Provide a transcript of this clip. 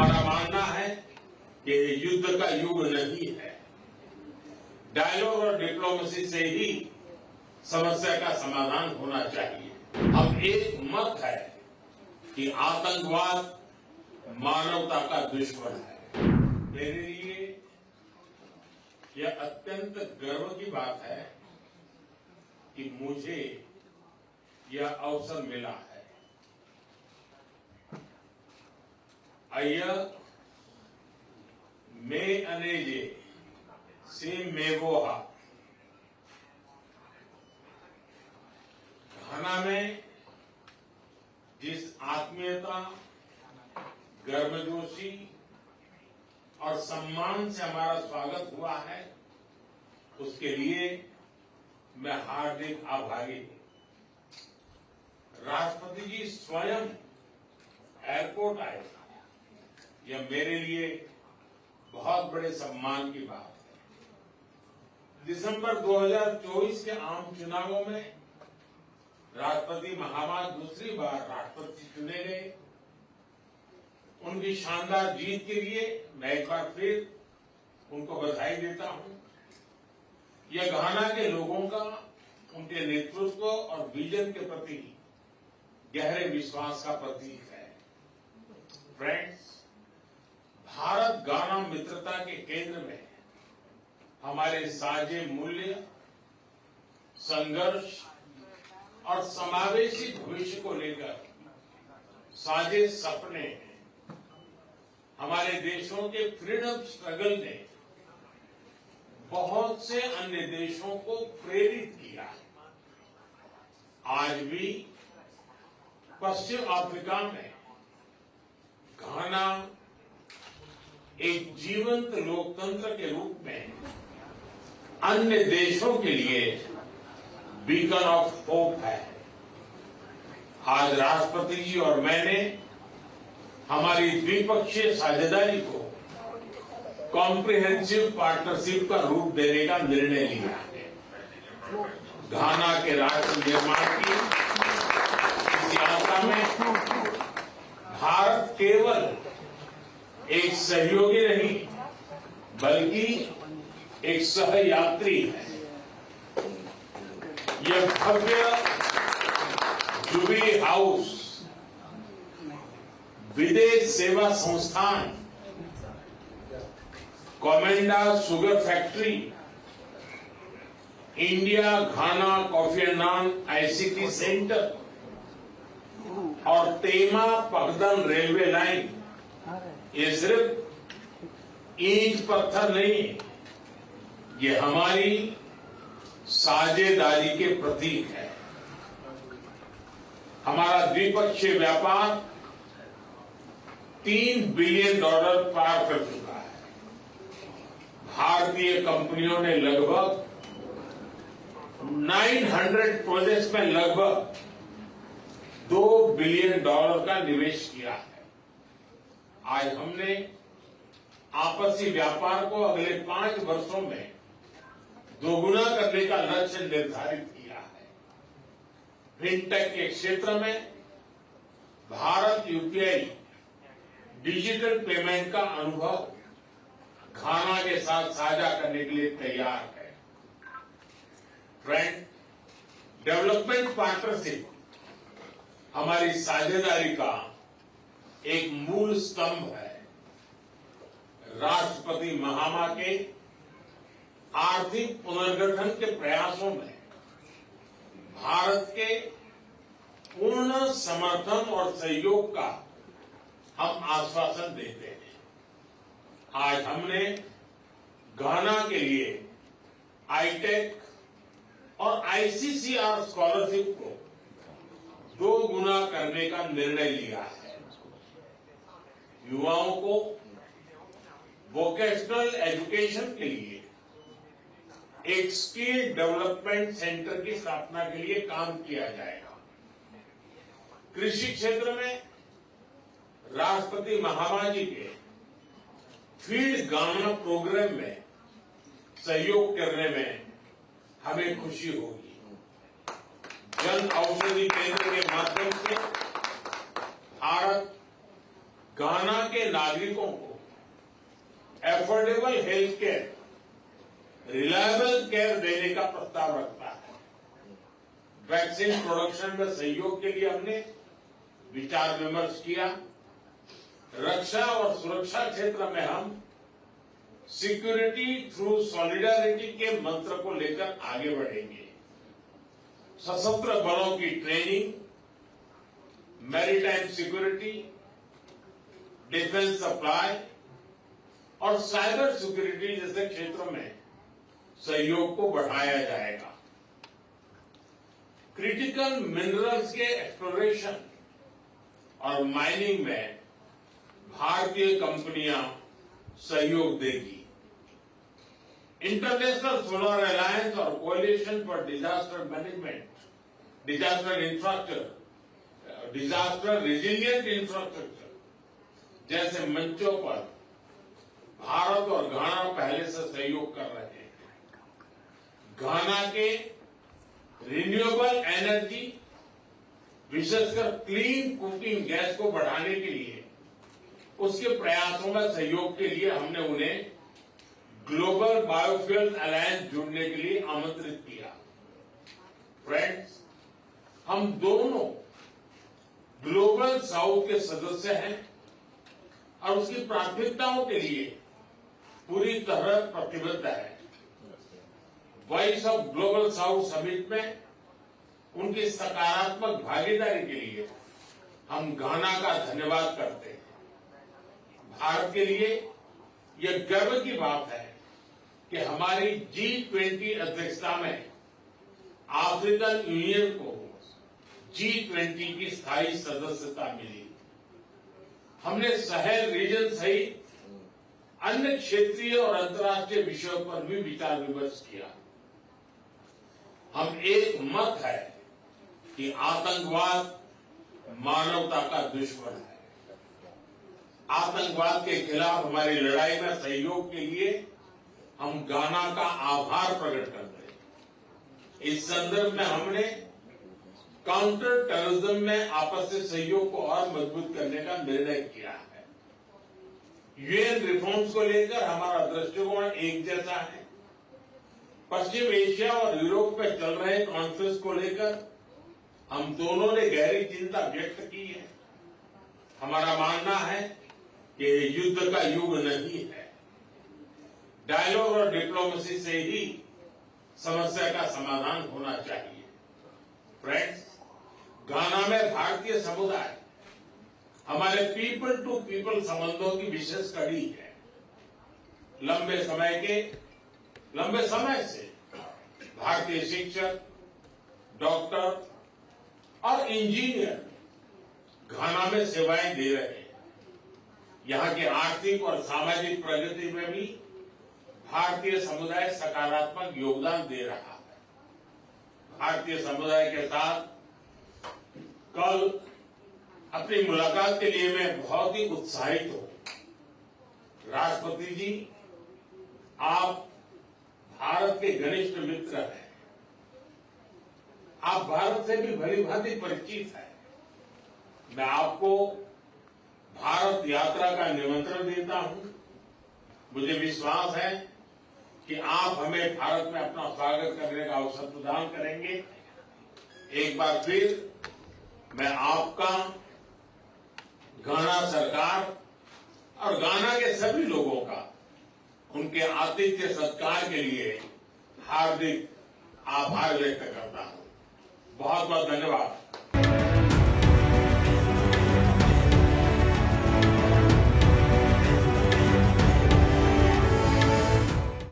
हमारा मानना है कि युद्ध का युग नहीं है। डायलॉग और डिप्लोमेसी से ही समस्या का समाधान होना चाहिए। अब एक मत है कि आतंकवाद मानवता का दुश्मन है। मेरे लिए यह अत्यंत गर्व की बात है कि मुझे यह अवसर मिला है। अय्या मैं अनेजे से मेगोहा घाना में जिस आत्मीयता, गर्मजोशी और सम्मान से हमारा स्वागत हुआ है, उसके लिए मैं हार्दिक आभारी हूं। राष्ट्रपति जी स्वयं एयरपोर्ट आए, यह मेरे लिए बहुत बड़े सम्मान की बात है। दिसंबर 2024 के आम चुनावों में राष्ट्रपति महामहिम दूसरी बार राष्ट्रपति चुने गए। उनकी शानदार जीत के लिए मैं एक बार फिर उनको बधाई देता हूं। यह घाना के लोगों का उनके नेतृत्व और विजन के प्रति गहरे विश्वास का प्रतीक है। फ्रेंड्स, भारत घाना मित्रता के केंद्र में हमारे साझे मूल्य, संघर्ष और समावेशी भविष्य को लेकर साझे सपने हैं। हमारे देशों के फ्रीडम स्ट्रगल ने बहुत से अन्य देशों को प्रेरित किया है। आज भी पश्चिम अफ्रीका में घाना एक जीवंत लोकतंत्र के रूप में अन्य देशों के लिए बीकन ऑफ होप है। आज राष्ट्रपति जी और मैंने हमारी द्विपक्षीय साझेदारी को कॉम्प्रिहेंसिव पार्टनरशिप का रूप देने का निर्णय लिया है। घाना के राष्ट्र निर्माण की इस यात्रा में भारत केवल एक सहयोगी नहीं, बल्कि एक सहयात्री है। यह भव्य जुबली हाउस, विदेश सेवा संस्थान, Komenda sugar factory, India Ghana Kofi एंड नान आईसीटी सेंटर और तेमा पगदन रेलवे लाइन, ये सिर्फ ईंट पत्थर नहीं, ये हमारी साझेदारी के प्रतीक है। हमारा द्विपक्षीय व्यापार $3 बिलियन पार कर चुका है। भारतीय कंपनियों ने लगभग 900 प्रोजेक्ट्स में लगभग $2 बिलियन का निवेश किया है। आज हमने आपसी व्यापार को अगले 5 वर्षों में दोगुना करने का लक्ष्य निर्धारित किया है। फिनटेक के क्षेत्र में भारत यूपीआई डिजिटल पेमेंट का अनुभव घाना के साथ साझा करने के लिए तैयार है। फ्रेंड, डेवलपमेंट पार्टनरशिप हमारी साझेदारी का एक मूल स्तंभ है। राष्ट्रपति महामा के आर्थिक पुनर्गठन के प्रयासों में भारत के पूर्ण समर्थन और सहयोग का हम आश्वासन देते हैं। आज हमने घाना के लिए आईटेक और आईसीसीआर स्कॉलरशिप को 2 गुना करने का निर्णय लिया है। युवाओं को वोकेशनल एजुकेशन के लिए एक स्किल डेवलपमेंट सेंटर की स्थापना के लिए काम किया जाएगा। कृषि क्षेत्र में राष्ट्रपति महामा जी के फील्ड घाना प्रोग्राम में सहयोग करने में हमें खुशी होगी। जन औषधि केंद्र के माध्यम से भारत घाना के नागरिकों को affordable health care, reliable care देने का प्रस्ताव रखता है। वैक्सीन प्रोडक्शन में सहयोग के लिए हमने विचार विमर्श किया। रक्षा और सुरक्षा क्षेत्र में हम सिक्योरिटी थ्रू सॉलिडारिटी के मंत्र को लेकर आगे बढ़ेंगे। सशस्त्र बलों की training, maritime security, defence supply और साइबर सिक्योरिटी जैसे क्षेत्रों में सहयोग को बढ़ाया जाएगा। क्रिटिकल मिनरल्स के एक्सप्लोरेशन और माइनिंग में भारतीय कंपनियां सहयोग देगी। इंटरनेशनल सोलर अलायंस और coalition for disaster management, disaster infrastructure, disaster resilient infrastructure जैसे मंचों पर भारत और घाना पहले से सहयोग कर रहे हैं। घाना के रिन्यूएबल एनर्जी, विशेषकर क्लीन कुकिंग गैस को बढ़ाने के लिए उसके प्रयासों में सहयोग के लिए हमने उन्हें ग्लोबल बायोफ्यूल अलायंस जुड़ने के लिए आमंत्रित किया। फ्रेंड्स, हम दोनों ग्लोबल साउथ के सदस्य हैं और उसकी प्राथमिकताओं के लिए पूरी तरह प्रतिबद्ध है। Voice of global south summit में उनकी सकारात्मक भागीदारी के लिए हम घाना का धन्यवाद करते हैं। भारत के लिए यह गर्व की बात है कि हमारी G20 अध्यक्षता में अफ्रीकन यूनियन को G20 की स्थायी सदस्यता मिली। हमने साहेल रीजन सहित अन्य क्षेत्रीय और अंतर्राष्ट्रीय विषयों पर भी विचार विमर्श किया। हम एक मत है कि आतंकवाद मानवता का दुश्मन है। आतंकवाद के खिलाफ हमारी लड़ाई में सहयोग के लिए हम घाना का आभार प्रकट करते हैं। इस संदर्भ में हमने काउंटर टेररिज्म में आपसी सहयोग को और मजबूत करने का निर्णय किया है। यूएन रिफॉर्म्स को लेकर हमारा दृष्टिकोण एक जैसा है। पश्चिम एशिया और यूरोप में चल रहे कॉन्फ्लिक्ट को लेकर हम दोनों ने गहरी चिंता व्यक्त की है। हमारा मानना है कि युद्ध का युग नहीं है। डायलॉग और डिप्लोमेसी से ही समस्या का समाधान होना चाहिए। फ्रेंड्स, घाना में भारतीय समुदाय हमारे पीपल टू पीपल संबंधों की विशेष कड़ी है। लंबे समय से भारतीय शिक्षक, डॉक्टर और इंजीनियर घाना में सेवाएं दे रहे हैं। यहां की आर्थिक और सामाजिक प्रगति में भी भारतीय समुदाय सकारात्मक योगदान दे रहा है। भारतीय समुदाय के साथ कल अपनी मुलाकात के लिए मैं बहुत ही उत्साहित हूं। राष्ट्रपति जी, आप भारत के घनिष्ठ मित्र हैं। आप भारत से भी भली भांति परिचित हैं। मैं आपको भारत यात्रा का निमंत्रण देता हूं। मुझे विश्वास है कि आप हमें भारत में अपना स्वागत करने का अवसर प्रदान करेंगे। एक बार फिर मैं आपका, घाना सरकार और घाना के सभी लोगों का उनके आतिथ्य सत्कार के लिए हार्दिक आभार व्यक्त करता हूं। बहुत बहुत धन्यवाद।